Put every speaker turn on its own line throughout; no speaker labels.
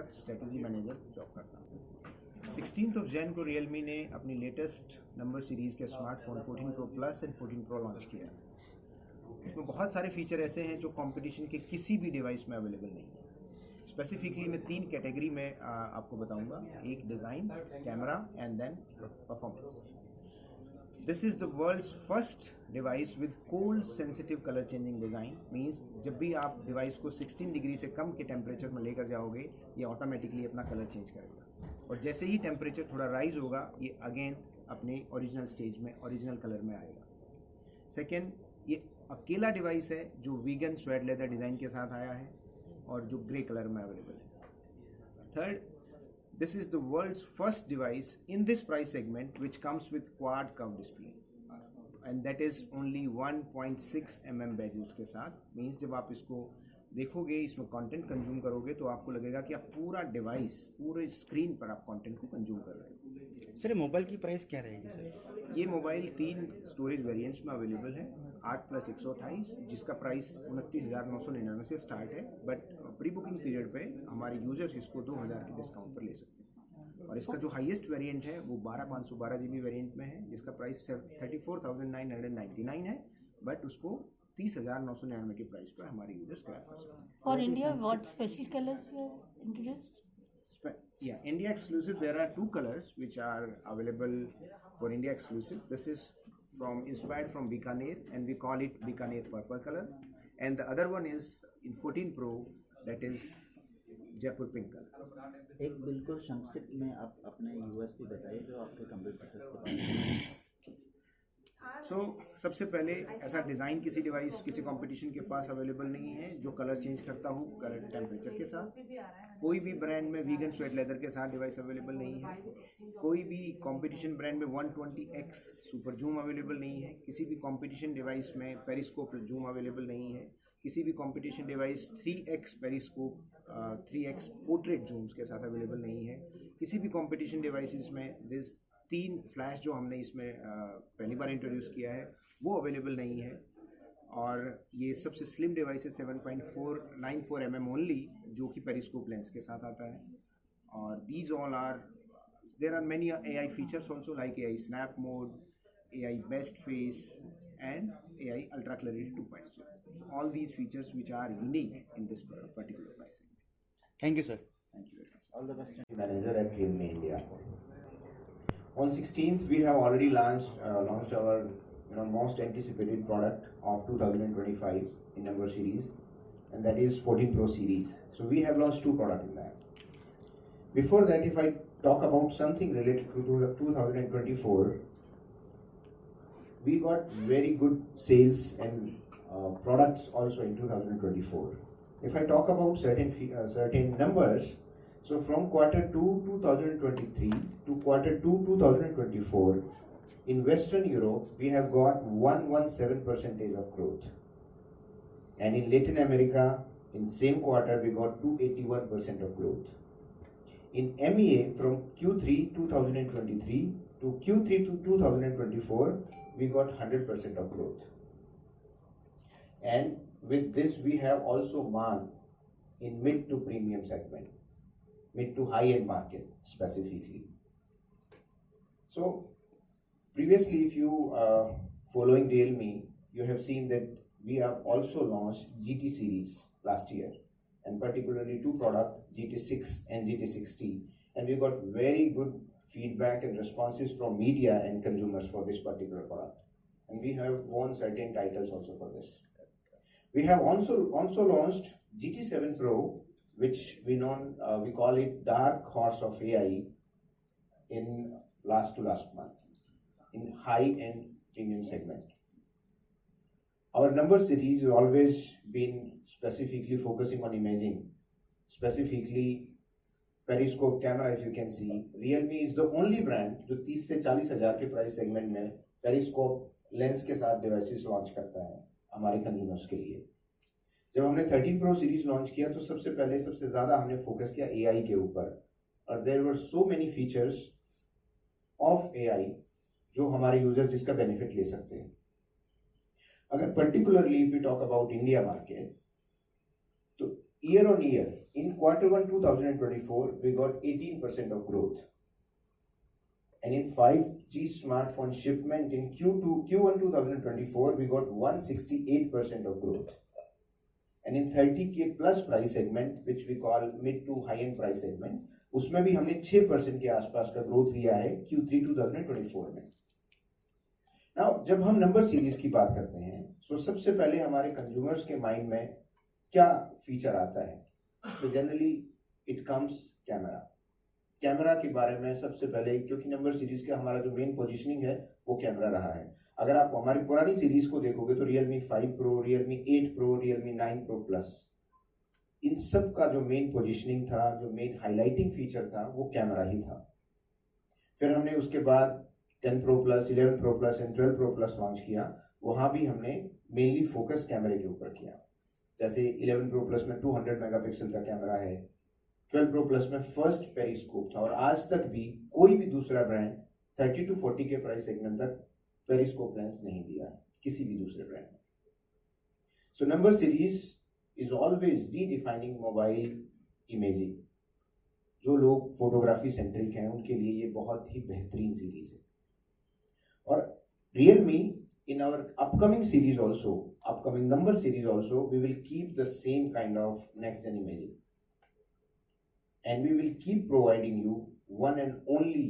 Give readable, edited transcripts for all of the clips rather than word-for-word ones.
Product strategy manager job करता हूँ। 16 जैन को रियलमी ने अपनी लेटेस्ट नंबर सीरीज़ के smartphone 14 pro plus and 14 pro launch किया। इसमें बहुत सारे फीचर ऐसे हैं जो कंपटीशन के किसी भी डिवाइस में अवेलेबल नहीं है। स्पेसिफिकली मैं 3 कैटेगरी में आपको बताऊंगा, एक design, camera and then performance. This is the world's first device with cold sensitive colour changing design. Means जब भी आप डिवाइस को 16 डिग्री से कम के टेम्परेचर में लेकर जाओगे, ये ऑटोमेटिकली अपना कलर चेंज करेगा, और जैसे ही टेम्परेचर थोड़ा राइज होगा, ये अगेन अपने ओरिजिनल स्टेज में ओरिजिनल कलर में आएगा। सेकेंड, ये अकेला डिवाइस है जो वीगन स्वेट लेदर डिज़ाइन के साथ आया है और जो ग्रे कलर में अवेलेबल है। Third, this is the world's first device in this price segment which comes with quad curve display and that is only 1.6 mm bezels के साथ। मीन्स जब आप इसको देखोगे, इसमें कंटेंट कंज्यूम करोगे, तो आपको लगेगा कि आप पूरा डिवाइस, पूरे स्क्रीन पर आप कंटेंट को कंज्यूम कर रहे हो।
सर मोबाइल की प्राइस क्या रहेगी सर?
ये मोबाइल 3 स्टोरेज वेरिएंट्स में अवेलेबल है, 8 + 128, जिसका प्राइस 29,999 से स्टार्ट है। बट प्री बुकिंग पीरियड पे हमारे यूजर्स इसको 2,000 के डिस्काउंट पर ले सकते हैं। और इसका जो हाईएस्ट वेरिएंट है वो 12,512 GB वेरिएंट में है, जिसका प्राइस 34,999 है, बट उसको 30,999 के प्राइस पर हमारे यूजर्स ग्रैब कर सकते हैं।
For India, what special colors you have introduced?
Yeah, India exclusive. There are 2 colors which are available for India exclusive. This is inspired from Bikaner, and we call it Bikaner purple color. And the other one is in 14 Pro, that is Jaipur pink color.
एक बिल्कुल संक्षिप्त में आप अपने USP बताइए जो आपके computers के पास है।
सबसे पहले ऐसा डिज़ाइन किसी डिवाइस, किसी कंपटीशन के पास अवेलेबल नहीं है जो कलर चेंज करता हो कलर टेम्परेचर के साथ। कोई भी ब्रांड में वीगन स्वेट लेदर के साथ डिवाइस अवेलेबल नहीं है। कोई भी कंपटीशन ब्रांड में 120x सुपर जूम अवेलेबल नहीं है। किसी भी कंपटीशन डिवाइस में पेरिस्कोप जूम अवेलेबल नहीं है। किसी भी competition device 3x periscope 3x portrait Zooms के साथ अवेलेबल नहीं है। किसी भी कंपटीशन डिवाइसेस में 3 फ्लैश जो हमने इसमें पहली बार इंट्रोड्यूस किया है वो अवेलेबल नहीं है। और ये सबसे स्लिम डिवाइस है 7.494 mm ओनली, जो कि पेरिस्कोप लेंस के साथ आता है। और these all are, there are many AI features also like AI snap mode, AI best face and AI ultra clarity 2.0. So all these features which are unique in this particular pricing.
Thank you sir.
Thank you very much.
All the best.
Manager at Realme India. On 16th, we have already launched our most anticipated product of 2025 in number series, and that is 14 Pro series. So we have launched 2 products in that. Before that, if I talk about something related to 2024, we got very good sales and products also in 2024. If I talk about certain numbers, so from Q2 2023 to Q2 2024, in Western Europe, we have got 117% of growth. And in Latin America, in same quarter, we got 281% of growth. In MEA, from Q3 2023 to Q3 to 2024, we got 100% of growth. And with this, we have also marked in mid to premium segment. Mid to high-end market specifically. So previously, if you following Realme, you have seen that we have also launched GT series last year, and particularly 2 products, GT6 and GT60, and we got very good feedback and responses from media and consumers for this particular product, and we have won certain titles also for this. We have also launched GT7 Pro, which we call it dark horse of AI in last month in high-end premium segment. Our number series has always been specifically focusing on imaging, specifically periscope camera. If you can see, Realme is the only brand जो 30 से 40,000 के price segment में periscope lens के साथ devices launch करता है हमारे consumers के लिए। जब हमने 13 Pro सीरीज लॉन्च किया तो सबसे ज़्यादा हमने फोकस किया AI के ऊपर, और there were so many features of AI जो हमारे यूजर्स जिसका बेनिफिट ले सकते हैं। अगर particularly if we talk about India market, तो year on year in Q1 2024, we got 18% of growth. And in 5G smartphone shipment in Q1 2024, we got 168% of growth. And in 30K plus price segment, which we call mid to high end price segment, उसमें भी हमने 6% के आसपास का growth लिया है Q3 2024 में. Now, जब हम नंबर सीरीज की बात करते हैं, तो सबसे पहले हमारे कंज्यूमर्स के माइंड में क्या फीचर आता है? तो जनरली इट कम्स कैमरा के बारे में सबसे पहले, क्योंकि नंबर सीरीज का हमारा जो मेन पोजीशनिंग है वो कैमरा रहा है. अगर आप हमारी पुरानी सीरीज को देखोगे तो Realme 5 Pro, Realme 8 Pro, Realme 9 Pro Plus, इन सब का जो मेन पोजीशनिंग था, जो मेन हाईलाइटिंग फीचर था, वो कैमरा ही था. फिर हमने उसके बाद 10 Pro Plus, 11 Pro Plus and 12 Pro Plus launch किया. वहाँ भी हमने मेनली फोकस कैमरे के ऊपर किया. जैसे 11 Pro Plus में 200 मेगापिक्सल का कैमरा है, 12 Pro Plus में फर्स्ट पेरिस्कोप था, और आज तक भी कोई भी दूसरा ब्रांड 30 to 40 के प्राइस सेगमेंट तक पेरिस्कोप लेंस नहीं दिया है, किसी भी दूसरे ब्रांड ने. So number series is always redefining mobile imaging. जो लोग फोटोग्राफी सेंट्रिक हैं उनके लिए ये बहुत ही बेहतरीन सीरीज है. और Realme in our upcoming series also, upcoming number series also, we will keep the same kind of next gen imaging, and we will keep providing you one and only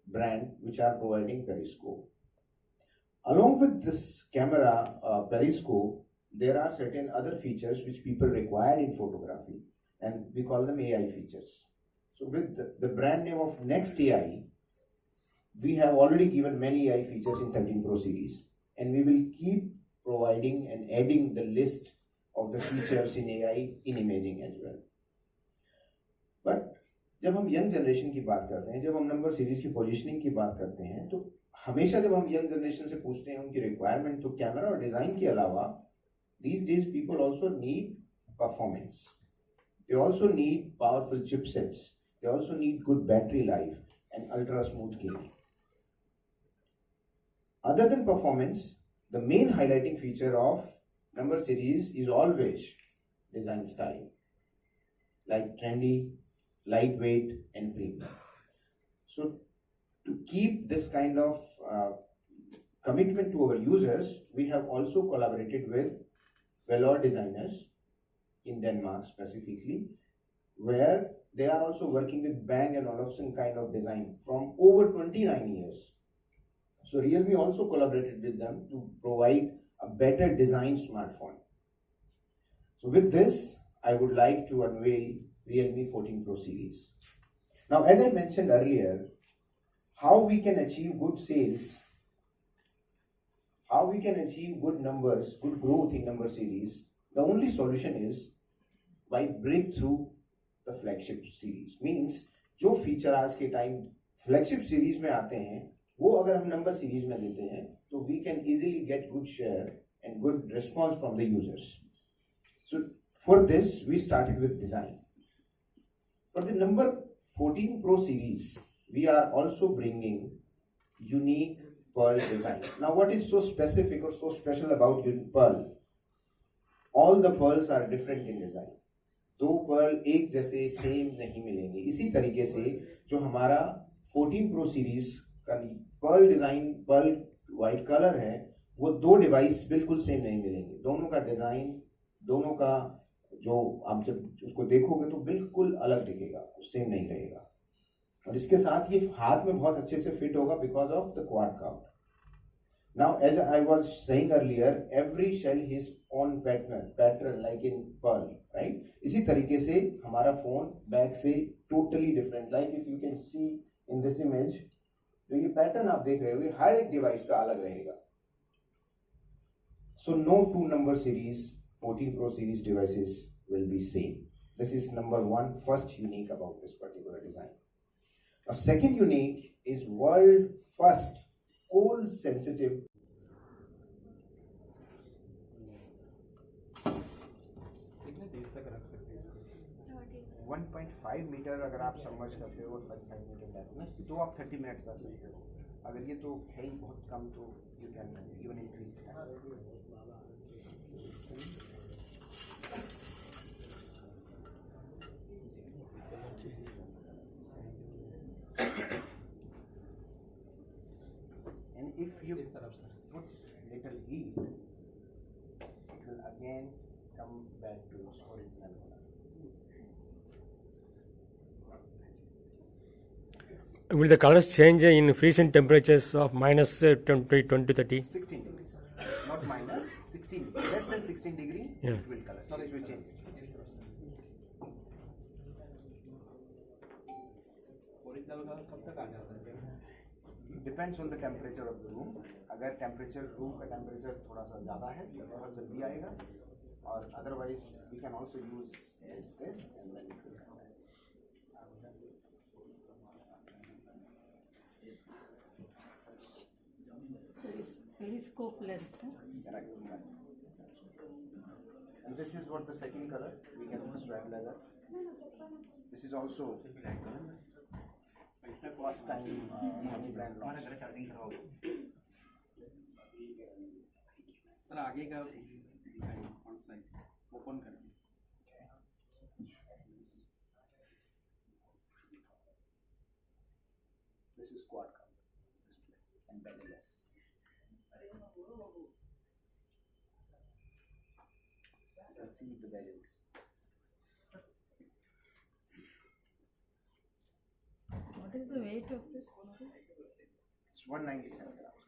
brand which are providing periscope. Along with this camera periscope, there are certain other features which people require in photography, and we call them AI features. So with the brand name of Next AI, we have already given many AI features in 13 Pro series, and we will keep providing and adding the list of the features in AI in imaging as well. But जब हम young generation की बात करते हैं, जब हम number series की positioning की बात करते हैं, तो हमेशा जब हम यंग जनरेशन से पूछते हैं उनकी रिक्वायरमेंट, तो कैमरा और डिजाइन के अलावा these days people also need performance. They also need powerful chipsets. They also need good battery life and ultra smooth gaming. Other than performance, the main highlighting feature of number series is always design style, like trendy, lightweight and premium. So to keep this kind of commitment to our users, we have also collaborated with Velour designers in Denmark specifically, where they are also working with Bang & Olufsen kind of design from over 29 years. So Realme also collaborated with them to provide a better design smartphone. So with this, I would like to unveil Realme 14 Pro series. Now, as I mentioned earlier, how we can achieve good sales, how we can achieve good numbers, good growth in number series, the only solution is by breakthrough the flagship series. Means जो feature आज के time flagship series में आते हैं, वो अगर हम number series में देते हैं, तो we can easily get good share and good response from the users. So for this, we started with design. For the number 14 Pro series, we are also bringing unique pearl design. Now, what is so specific or so special about pearl? All the pearls are different in design. दो Perl एक जैसे same नहीं मिलेंगे. इसी तरीके से जो हमारा 14 Pro सीरीज का pearl design, pearl white colour है, वो दो डिवाइस बिल्कुल सेम नहीं मिलेंगे. दोनों का डिजाइन, दोनों का जो आप जब उसको देखोगे तो बिल्कुल अलग दिखेगा, सेम नहीं रहेगा. और इसके साथ ये हाथ में बहुत अच्छे से फिट होगा because of the quad count. Now, as I was saying earlier, every shell has own pattern like in pearl, right? इसी तरीके से हमारा फोन बैक से totally different. Like if you can see in this image, जो ये pattern आप देख रहे हो, ये हर एक डिवाइस का अलग रहेगा. So no two number series 14 Pro series devices will be same. This is number one, first unique about this particular design. Now, second unique is world first cold sensitive.
कितने देर तक रख सकते हैं इसको? 1.5 मीटर अगर आप सबमर्ज करते हो 1.5 मीटर डेप्थ में, तो आप 30 मिनट्स रख सकते हो. अगर ये तो है ही बहुत कम, तो you can even increase the time. if you put little heat, it will again come back to its original color.
Will the colors change in freezing temperatures of minus 20 to 30?
16 degrees, not minus, 16 degrees. Less than 16 degree,
Yeah.
it will color. It will change. Depends on the temperature of the room. अगर temperature room का temperature थोड़ा सा ज़्यादा है तो बहुत जल्दी आएगा, और otherwise we can also use this and then it will come.
Periscope lens.
Correct. And this is what the second color we can swag leather. This is also first time honey brand launch.
Sir आगे का front side open करें.
This is quad counter display and bellyless. You can see the bellies.
What is the weight of this?
It's 197 grams.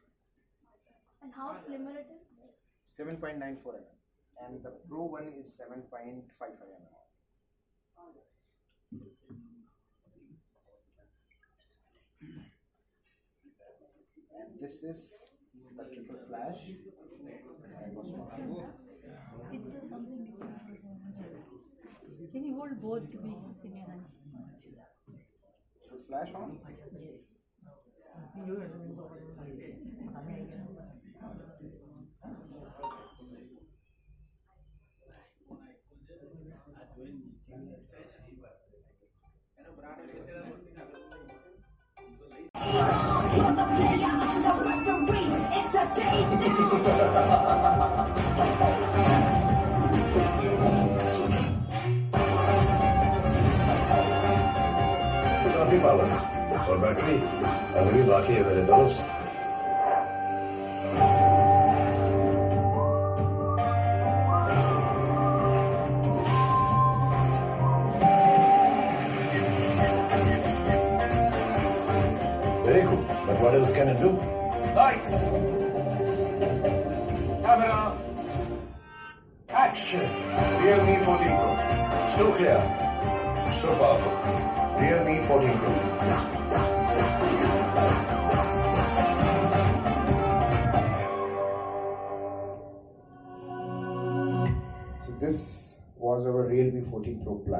And how slimmer it is?
7.94 mm, and the Pro one is 7.55 mm. And this is a triple flash.
It's something different. Can you hold both pieces in your hand?
So flash on.
काफी power और battery अभी बाकी है मेरे दोस्त. Very cool, but what else can it do? Lights, camera, action. Realme 14 Pro, so clear, so powerful. Realme 14 Pro.
So this was our Realme 14 Pro Plus.